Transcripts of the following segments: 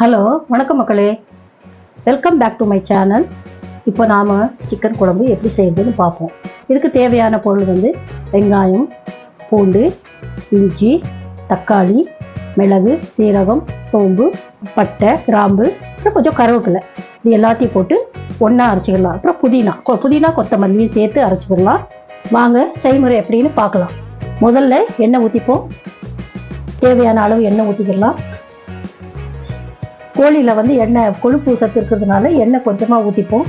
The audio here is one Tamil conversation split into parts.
ஹலோ, வணக்கம் மக்களே. Welcome back to my channel. இப்போ நாம் சிக்கன் குழம்பு எப்படி செய்யறதுன்னு பார்ப்போம். இதுக்கு தேவையான பொருள் வந்து வெங்காயம், பூண்டு, இஞ்சி, தக்காளி, மிளகு, சீரகம், சோம்பு, பட்டை, கிராம்பு, அப்புறம் கொஞ்சம் கருவேப்பிலை. இது எல்லாத்தையும் போட்டு ஒன்றா அரைச்சிக்கலாம். அப்புறம் புதினா கொத்தமல்லியும் சேர்த்து அரைச்சிக்கலாம். வாங்க செய்முறை எப்படின்னு பார்க்கலாம். முதல்ல எண்ணெய் ஊற்றிப்போம். தேவையான அளவு எண்ணெய் ஊற்றிக்கலாம். கோழியில் வந்து எண்ணெய் கொழுப்பு சத்து இருக்கிறதுனால எண்ணெய் கொஞ்சமாக ஊற்றிப்போம்.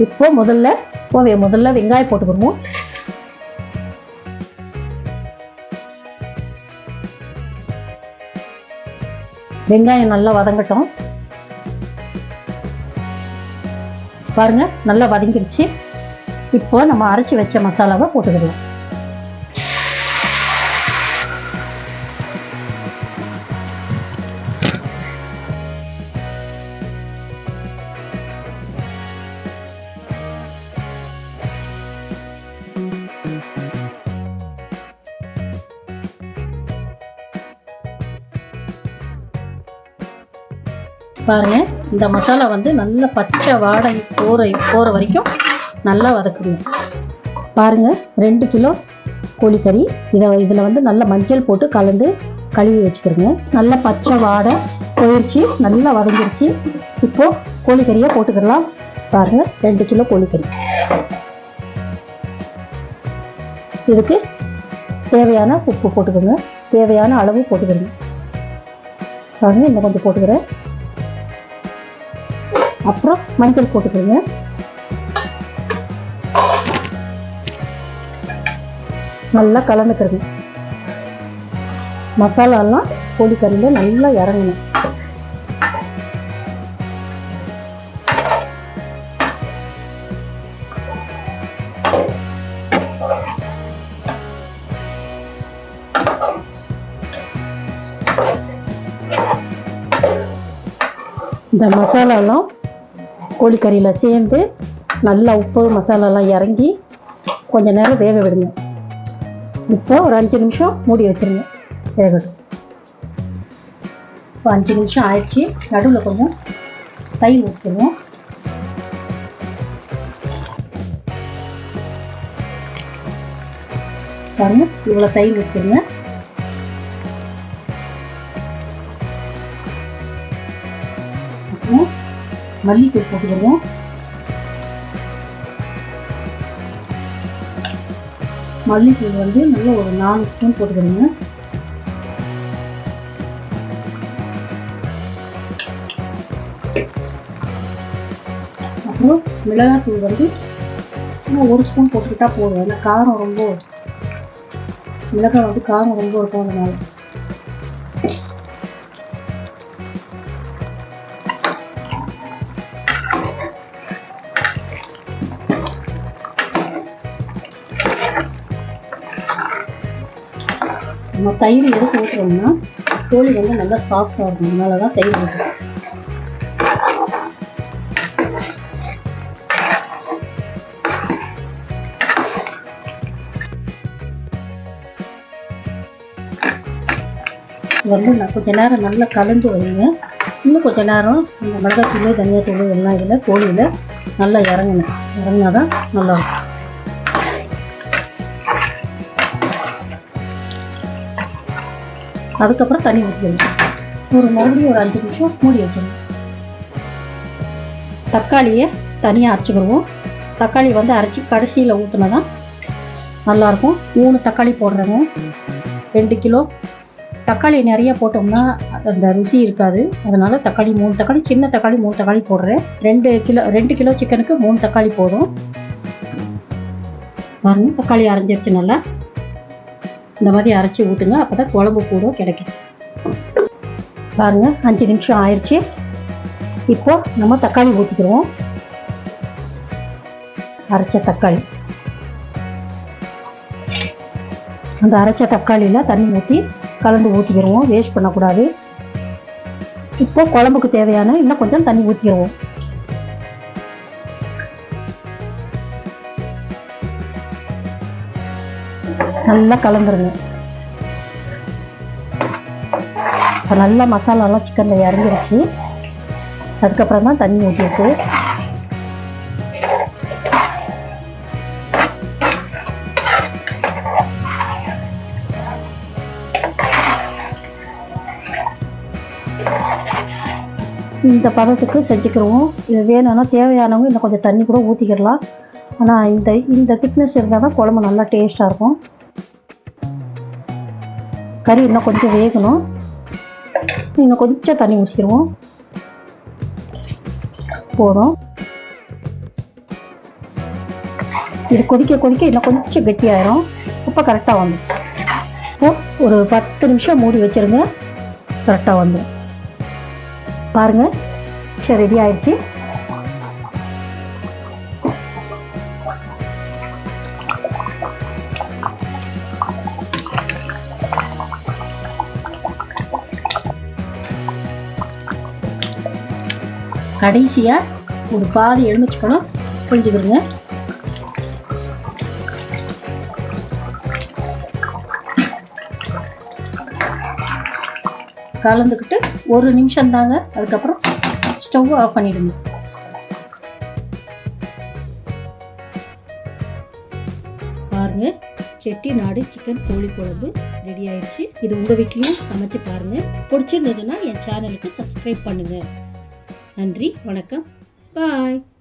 இப்போ முதல்ல வெங்காயம் போட்டுக்கிடுவோம். வெங்காயம் நல்லா வதங்கட்டும். பாருங்க, நல்லா வதங்கிடுச்சு. இப்போ நம்ம அரைச்சி வச்ச மசாலாவை போட்டுக்கிடுவோம். பாருங்க, இந்த மசாலா வந்து நல்ல பச்சை வாடை போகிற வரைக்கும் நல்லா வதக்குங்க. பாருங்க, 2 கிலோ கோழிக்கறி. இதில் வந்து நல்ல மஞ்சள் போட்டு கலந்து கழுவி வச்சுக்கிறோங்க. நல்ல பச்சை வாடை போயிடுச்சு, நல்லா வதங்கிடுச்சு. இப்போ கோழிக்கறியை போட்டுக்கிடலாம். பாருங்க, 2 கிலோ கோழிக்கறி. இதுக்கு தேவையான உப்பு போட்டுக்கோங்க. தேவையான அளவு போட்டுக்கிறோங்க. பாருங்க, இன்னும் கொஞ்சம் போட்டுக்கிறேன். அப்புறம் மஞ்சள் போட்டுக்கிறேங்க. நல்லா கலந்துக்கிறேங்க. மசாலாலாம் கோழிக்கறியில் நல்லா இறங்கணும். இந்த மசாலாலாம் கோழிக்கறியில் சேர்ந்து நல்லா உப்பு மசாலாலாம் இறங்கி கொஞ்சம் நேரம் வேக விடுங்க. இப்போ ஒரு 5 நிமிஷம் மூடி வச்சுருங்க, வேகட்டும். இப்போ 5 நிமிஷம் ஆயிடுச்சு. நடுவில் கொஞ்சம் தயிர் ஊற்றிடுவோம். பாருங்க, இவ்வளோ தயிர் ஊற்றிடுங்க. அப்புறம் மல்லித்தூள் போட்டுக்கிறோம். மல்லித்தூள் வந்து நல்லா ஒரு 4 ஸ்பூன் போட்டுக்கிறோங்க. அப்புறம் மிளகாத்தூள் வந்து 1 ஸ்பூன் போட்டுக்கிட்டா போதும். ஏன்னா மிளகாய் வந்து காரம் ரொம்ப இருக்கும். அதனால நம்ம தயிர் எதுக்கு ஊற்றுறோம்னா கோழி வந்து நல்லா சாஃப்டாக இருக்கும். அதனால தான் தயிர் ஊற்றுறோம். வந்து நான் கொஞ்சம் நேரம் நல்லா கலந்து வைங்க. இன்னும் கொஞ்சம் நேரம் அந்த மிளகாத்தூள், தனியாத்தூள் எல்லாம் இதில் கோழியில் நல்லா இறங்கினா தான் நல்லாயிருக்கும். அதுக்கப்புறம் தண்ணி ஊற்றிடுங்க. மறுபடியும் ஒரு 5 நிமிஷம் மூடி வச்சிடணும். தக்காளியை தனியாக அரைச்சிக்கிடுவோம். தக்காளி வந்து அரைச்சி கடைசியில் ஊற்றினா தான் நல்லாயிருக்கும். 3 தக்காளி போடுறேங்க. 2 கிலோ தக்காளி நிறைய போட்டோம்னா அந்த ருசி இருக்காது. அதனால் 3 தக்காளி, சின்ன தக்காளி 3 தக்காளி போடுறேன். 2 கிலோ சிக்கனுக்கு 3 தக்காளி போதும். பாருங்க, தக்காளி அரைஞ்சிருச்சு. நல்லா இந்த மாதிரி அரைச்சி ஊற்றுங்க. அப்போ தான் குழம்பு கூட கிடைக்கும். பாருங்கள், 5 நிமிஷம் ஆயிடுச்சு. இப்போ நம்ம தக்காளி ஊற்றிக்கிறோம். அரைச்ச தக்காளி, அந்த அரைச்ச தக்காளியில் தண்ணி ஊற்றி கலந்து ஊற்றிக்கிறோம். வேஸ்ட் பண்ணக்கூடாது. இப்போ குழம்புக்கு தேவையான இன்னும் கொஞ்சம் தண்ணி ஊற்றிக்கிறோம். நல்லா கலந்துருங்க. இப்போ நல்லா மசாலாலாம் சிக்கனில் இறங்கிருச்சு. அதுக்கப்புறம் தான் தண்ணி ஊற்றிருக்கு. இந்த பதத்துக்கு செஞ்சுக்கிறோம். இது வேணும்னா தேவையானவங்க இன்னும் கொஞ்சம் தண்ணி கூட ஊற்றிக்கிடலாம். ஆனால் இந்த திக்னஸ் இருந்தால் தான் குழம்பு நல்லா டேஸ்ட்டாக இருக்கும். கறி இன்னும் கொஞ்சம் வேகணும். இன்னும் கொஞ்சம் தண்ணி ஊற்றிடுவோம். போதும். இது கொதிக்க கொதிக்க இன்னும் கொஞ்சம் கெட்டியாயிரும். இப்போ கரெக்டாக வந்துடும். இப்போ ஒரு 10 நிமிஷம் மூடி வச்சுருங்க. கரெக்டாக வந்துடும். பாருங்கள், சரி, ரெடி ஆயிடுச்சு. கடைசியாக ஒரு பாதி எலுமிச்சைப்பழம் புளிஞ்சுக்கிறோங்க. கலந்துக்கிட்டு ஒரு நிமிஷம் தாங்க. அதுக்கப்புறம் ஸ்டவ் ஆஃப் பண்ணிடுங்க. பாருங்க, செட்டிநாடு சிக்கன் கோழி குழம்பு ரெடி ஆயிடுச்சு. இது உங்க வீட்லயும் சமைச்சு பாருங்க. பிடிச்சிருந்ததுன்னா என் சேனலுக்கு சப்ஸ்கிரைப் பண்ணுங்க. நன்றி, வணக்கம், பாய்.